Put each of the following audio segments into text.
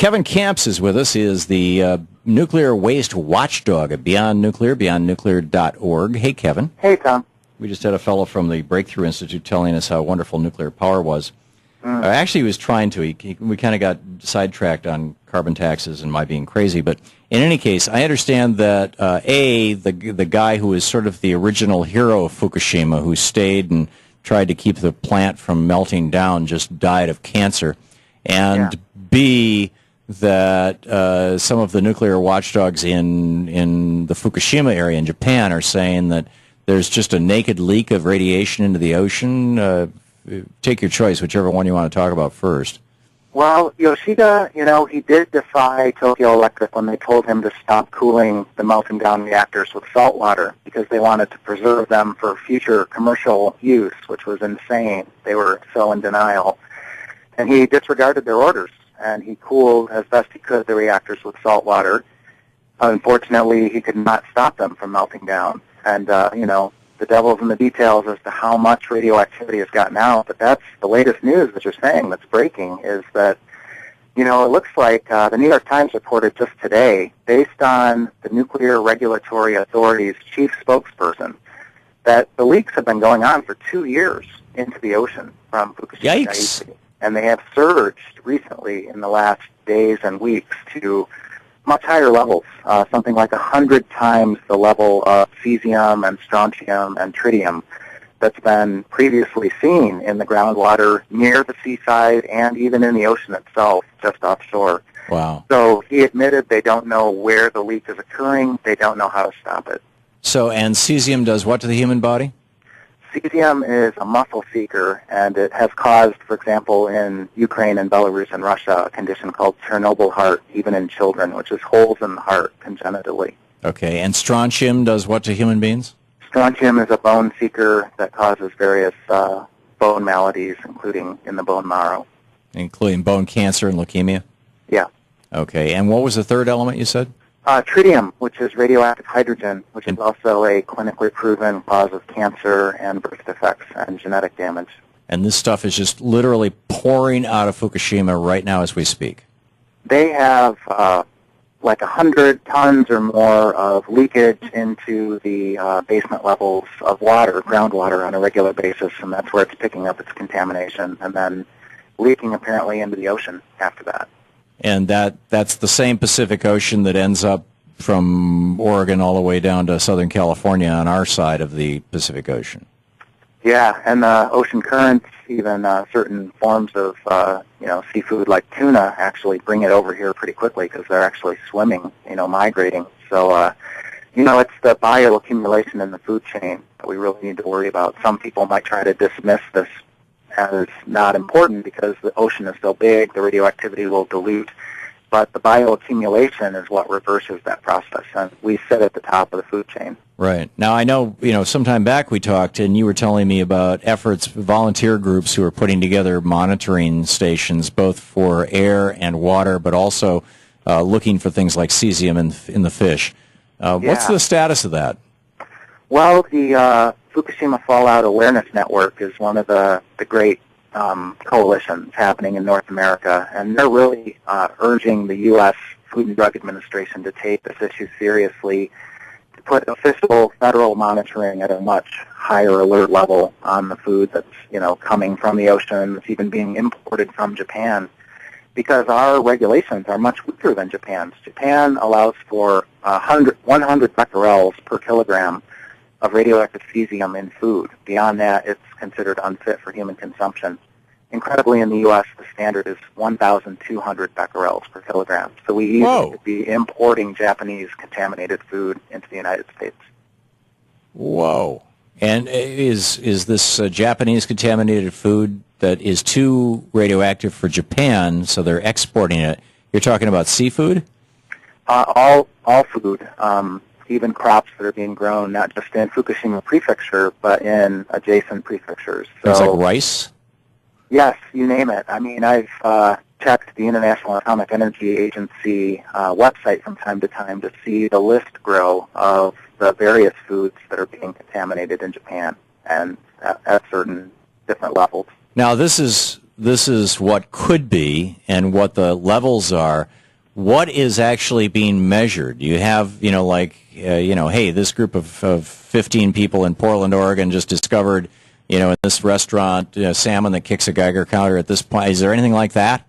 Kevin Camps is with us. He is the nuclear waste watchdog at Beyond Nuclear, beyondnuclear.org. Hey, Kevin. Hey, Tom. We just had a fellow from the Breakthrough Institute telling us how wonderful nuclear power was. Actually, he was trying to. We kind of got sidetracked on carbon taxes and my being crazy. But in any case, I understand that, the guy who is sort of the original hero of Fukushima, who stayed and tried to keep the plant from melting down, just died of cancer. And B, that some of the nuclear watchdogs in the Fukushima area in Japan are saying that there's just a naked leak of radiation into the ocean. Take your choice, whichever one you want to talk about first. Well, Yoshida, he did defy Tokyo Electric when they told him to stop cooling the melting down reactors with salt water because they wanted to preserve them for future commercial use, which was insane. They were so in denial. And he disregarded their orders, and he cooled as best he could the reactors with salt water. Unfortunately, he could not stop them from melting down. And, the devil's in the details as to how much radioactivity has gotten out, but that's the latest news that you're saying that's breaking is that, it looks like the New York Times reported just today, based on the Nuclear Regulatory Authority's chief spokesperson, that the leaks have been going on for 2 years into the ocean from Fukushima. Yikes. And they have surged recently in the last days and weeks to much higher levels, something like 100 times the level of cesium and strontium and tritium that's been previously seen in the groundwater near the seaside and even in the ocean itself, just offshore. Wow. So he admitted they don't know where the leak is occurring. They don't know how to stop it. So, and cesium does what to the human body? Cesium is a muscle seeker, and it has caused, for example, in Ukraine and Belarus and Russia, a condition called Chernobyl heart, even in children, which is holes in the heart congenitally. Okay, and strontium does what to human beings? Strontium is a bone seeker that causes various bone maladies, including in the bone marrow. Including bone cancer and leukemia? Yeah. Okay, and what was the third element you said? Tritium, which is radioactive hydrogen, which is also a clinically proven cause of cancer and birth defects and genetic damage. And this stuff is just literally pouring out of Fukushima right now as we speak. They have like 100 tons or more of leakage into the basement levels of water, groundwater, on a regular basis, and that's where it's picking up its contamination, and then leaking apparently into the ocean after that. And that's the same Pacific Ocean that ends up from Oregon all the way down to Southern California on our side of the Pacific Ocean. Yeah, and the ocean currents, even certain forms of seafood like tuna actually bring it over here pretty quickly because they're actually swimming, migrating. So, it's the bioaccumulation in the food chain that we really need to worry about. Some people might try to dismiss this as not important because the ocean is so big, the radioactivity will dilute. But the bioaccumulation is what reverses that process, and we sit at the top of the food chain. Right. Now, I know, sometime back we talked, and you were telling me about efforts, volunteer groups who are putting together monitoring stations, both for air and water, but also looking for things like cesium in the fish. What's the status of that? Well, the Fukushima Fallout Awareness Network is one of the great coalitions happening in North America, and they're really urging the U.S. Food and Drug Administration to take this issue seriously, to put official federal monitoring at a much higher alert level on the food that's coming from the ocean, that's even being imported from Japan, because our regulations are much weaker than Japan's. Japan allows for 100 becquerels per kilogram of radioactive cesium in food. Beyond that, it's considered unfit for human consumption. Incredibly, in the U.S., the standard is 1,200 becquerels per kilogram. So we easily could be importing Japanese contaminated food into the United States. Whoa. And is this Japanese contaminated food that is too radioactive for Japan, so they're exporting it? You're talking about seafood? All food. Even crops that are being grown not just in Fukushima Prefecture, but in adjacent prefectures. So, things like rice? Yes, you name it. I mean, I've checked the International Atomic Energy Agency website from time to time to see the list grow of the various foods that are being contaminated in Japan and at certain different levels. Now, this is this is what could be and what the levels are, what is actually being measured? You have, hey, this group of 15 people in Portland, Oregon just discovered, in this restaurant, salmon that kicks a Geiger counter at this point. Is there anything like that?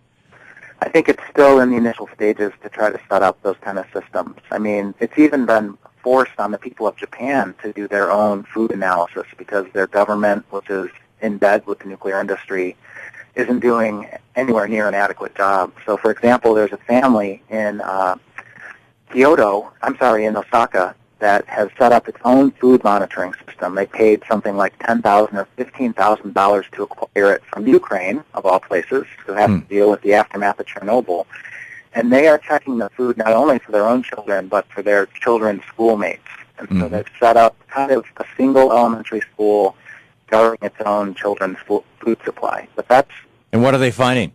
I think it's still in the initial stages to try to set up those kind of systems. I mean, it's even been forced on the people of Japan to do their own food analysis because their government, which is in bed with the nuclear industry, isn't doing anywhere near an adequate job. So, for example, there's a family in in Osaka, that has set up its own food monitoring system. They paid something like $10,000 or $15,000 to acquire it from Ukraine, of all places, who have to deal with the aftermath of Chernobyl. And they are checking the food not only for their own children, but for their children's schoolmates. And so they've set up kind of a single elementary school governing its own children's food supply. And what are they finding?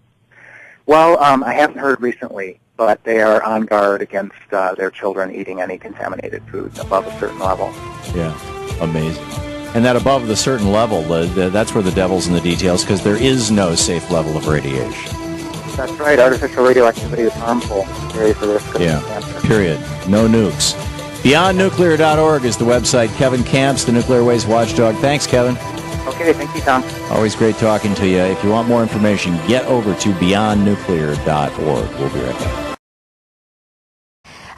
Well, I haven't heard recently, but they are on guard against their children eating any contaminated food above a certain level. Yeah, amazing. And that above the certain level, that's where the devil's in the details, because there is no safe level of radiation. That's right. Artificial radioactivity is harmful. Very for risk of cancer. Period. No nukes. BeyondNuclear.org is the website. Kevin Camps, the Nuclear Waste Watchdog. Thanks, Kevin. Okay, thank you, Tom. Always great talking to you. If you want more information, get over to BeyondNuclear.org. We'll be right back.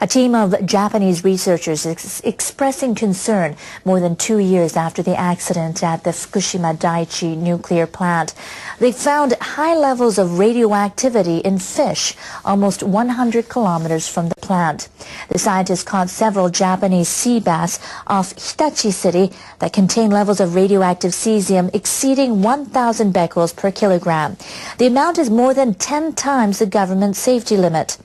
A team of Japanese researchers is expressing concern more than 2 years after the accident at the Fukushima Daiichi nuclear plant. They found high levels of radioactivity in fish almost 100 kilometers from the plant. The scientists caught several Japanese sea bass off Hitachi City that contain levels of radioactive cesium exceeding 1,000 becquerels per kilogram. The amount is more than 10 times the government safety limit.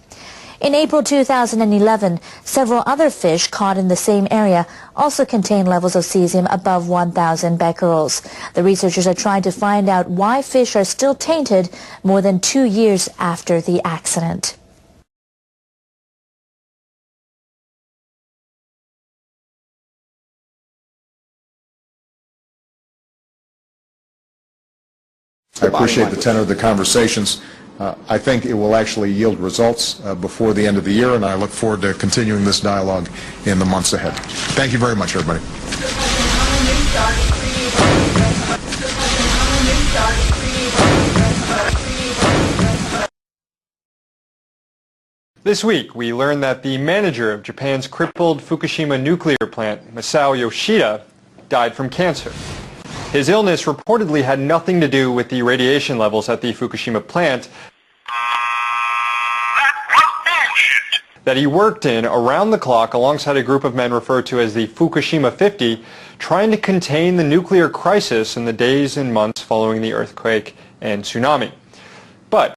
In April 2011, several other fish caught in the same area also contain levels of cesium above 1,000 becquerels. The researchers are trying to find out why fish are still tainted more than 2 years after the accident. I appreciate the tenor of the conversations. I think it will actually yield results before the end of the year, and I look forward to continuing this dialogue in the months ahead. Thank you very much, everybody. This week, we learned that the manager of Japan's crippled Fukushima nuclear plant, Masao Yoshida, died from cancer. His illness reportedly had nothing to do with the radiation levels at the Fukushima plant that he worked in around the clock alongside a group of men referred to as the Fukushima 50, trying to contain the nuclear crisis in the days and months following the earthquake and tsunami. But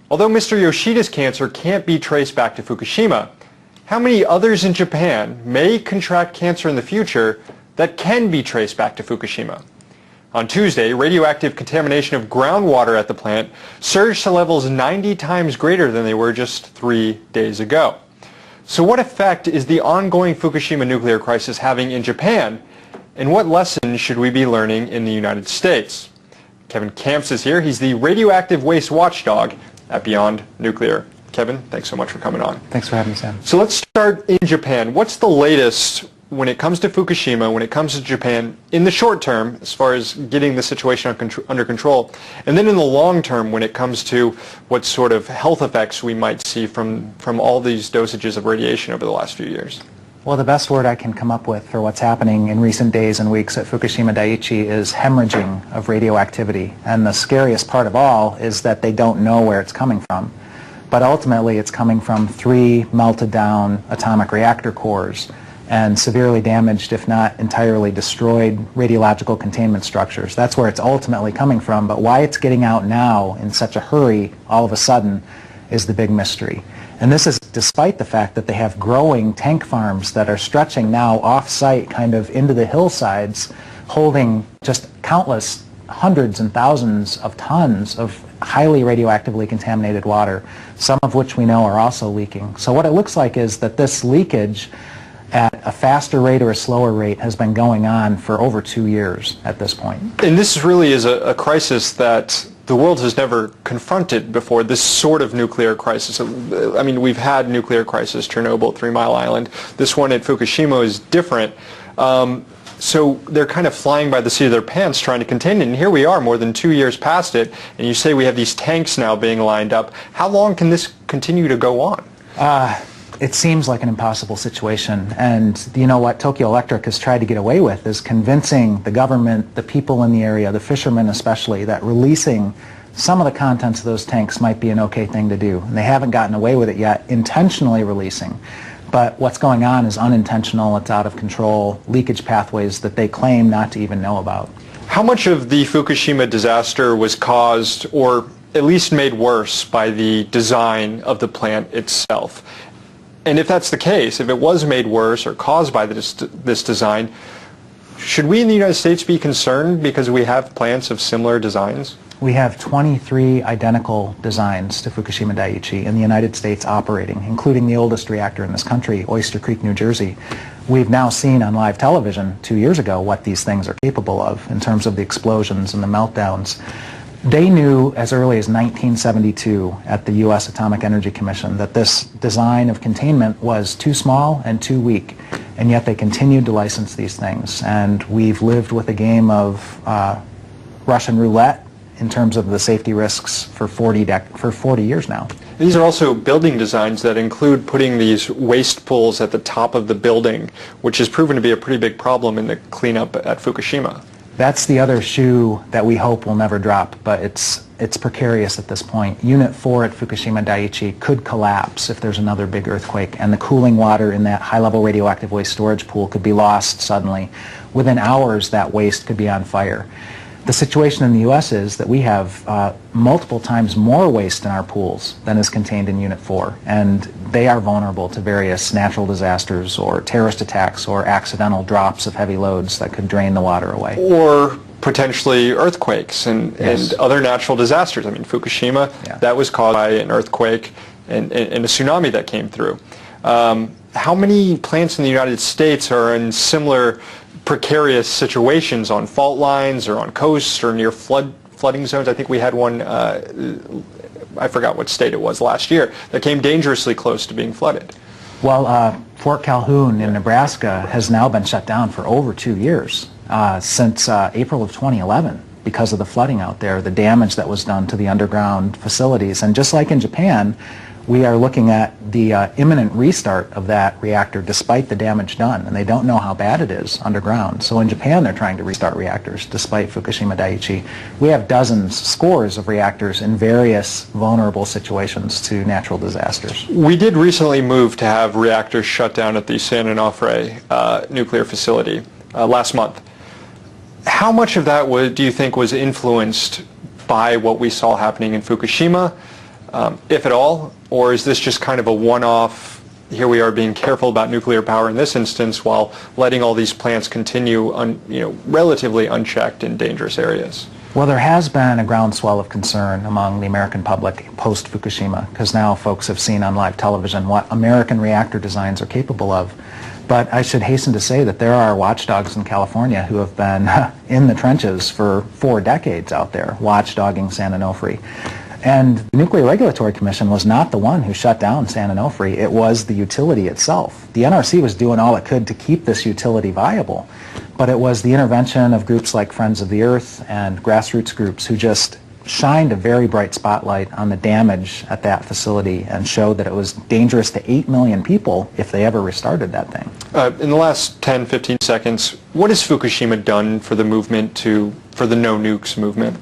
although Mr. Yoshida's cancer can't be traced back to Fukushima, how many others in Japan may contract cancer in the future that can be traced back to Fukushima? On Tuesday, radioactive contamination of groundwater at the plant surged to levels 90 times greater than they were just 3 days ago. So what effect is the ongoing Fukushima nuclear crisis having in Japan, and what lessons should we be learning in the United States? Kevin Camps is here. He's the radioactive waste watchdog at Beyond Nuclear. Kevin, thanks so much for coming on. Thanks for having me, Sam. So let's start in Japan. What's the latest when it comes to Fukushima, when it comes to Japan, in the short term, as far as getting the situation under control, and then in the long term, when it comes to what sort of health effects we might see from all these dosages of radiation over the last few years? Well, the best word I can come up with for what's happening in recent days and weeks at Fukushima Daiichi is hemorrhaging of radioactivity. And the scariest part of all is that they don't know where it's coming from. But ultimately, it's coming from 3 melted down atomic reactor cores and severely damaged, if not entirely destroyed, radiological containment structures. That's where it's ultimately coming from, but why it's getting out now in such a hurry all of a sudden is the big mystery. And this is despite the fact that they have growing tank farms that are stretching now off-site kind of into the hillsides, holding just countless hundreds and thousands of tons of highly radioactively contaminated water, some of which we know are also leaking. So what it looks like is that this leakage at a faster rate or a slower rate has been going on for over 2 years at this point. And this really is a crisis that the world has never confronted before this sort of nuclear crisis. I mean, we've had nuclear crisis, Chernobyl, 3 Mile Island. This one at Fukushima is different. So they're kind of flying by the seat of their pants trying to contain it. And here we are, more than 2 years past it, and you say we have these tanks now being lined up. How long can this continue to go on? It seems like an impossible situation, and you know what Tokyo Electric has tried to get away with is convincing the government, the people in the area, the fishermen especially, that releasing some of the contents of those tanks might be an okay thing to do. And they haven't gotten away with it yet, intentionally releasing. But what's going on is unintentional, it's out of control, leakage pathways that they claim not to even know about. How much of the Fukushima disaster was caused, or at least made worse, by the design of the plant itself? And if that's the case, if it was made worse or caused by this design, should we in the United States be concerned because we have plants of similar designs? We have 23 identical designs to Fukushima Daiichi in the United States operating, including the oldest reactor in this country, Oyster Creek, New Jersey. We've now seen on live television 2 years ago what these things are capable of in terms of the explosions and the meltdowns. They knew as early as 1972 at the U.S. Atomic Energy Commission that this design of containment was too small and too weak, and yet they continued to license these things. And we've lived with a game of Russian roulette in terms of the safety risks for 40 years now. These are also building designs that include putting these waste pools at the top of the building, which has proven to be a pretty big problem in the cleanup at Fukushima. That's the other shoe that we hope will never drop, but it's precarious at this point. Unit 4 at Fukushima Daiichi could collapse if there's another big earthquake, and the cooling water in that high-level radioactive waste storage pool could be lost suddenly. Within hours, that waste could be on fire. The situation in the U.S. is that we have multiple times more waste in our pools than is contained in Unit 4, and they are vulnerable to various natural disasters or terrorist attacks or accidental drops of heavy loads that could drain the water away. Or potentially earthquakes and other natural disasters. I mean, Fukushima, that was caused by an earthquake and a tsunami that came through. How many plants in the United States are in similar precarious situations on fault lines or on coasts or near flooding zones? I think we had one, I forgot what state it was last year, that came dangerously close to being flooded. Well, Fort Calhoun in Nebraska has now been shut down for over 2 years, since April of 2011, because of the flooding out there, the damage that was done to the underground facilities. And just like in Japan, we are looking at the imminent restart of that reactor despite the damage done, and they don't know how bad it is underground. So in Japan, they're trying to restart reactors despite Fukushima Daiichi. We have dozens, scores of reactors in various vulnerable situations to natural disasters. We did recently move to have reactors shut down at the San Onofre nuclear facility last month. How much of that do you think was influenced by what we saw happening in Fukushima, if at all? Or is this just kind of a one-off, here we are being careful about nuclear power in this instance while letting all these plants continue relatively unchecked in dangerous areas? Well, there has been a groundswell of concern among the American public post-Fukushima, because now folks have seen on live television what American reactor designs are capable of. But I should hasten to say that there are watchdogs in California who have been in the trenches for 4 decades out there, watchdogging San Onofre. And the Nuclear Regulatory Commission was not the one who shut down San Onofre, it was the utility itself. The NRC was doing all it could to keep this utility viable, but it was the intervention of groups like Friends of the Earth and grassroots groups who just shined a very bright spotlight on the damage at that facility and showed that it was dangerous to 8 million people if they ever restarted that thing. In the last 10, 15 seconds, what has Fukushima done for the movement for the no nukes movement?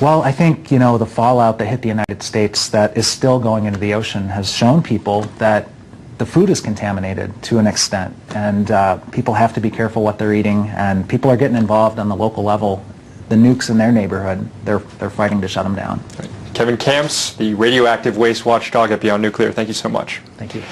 Well, I think, the fallout that hit the United States that is still going into the ocean has shown people that the food is contaminated to an extent, and people have to be careful what they're eating, and people are getting involved on the local level. The nukes in their neighborhood, they're fighting to shut them down. Kevin Kamps, the radioactive waste watchdog at Beyond Nuclear, thank you so much. Thank you.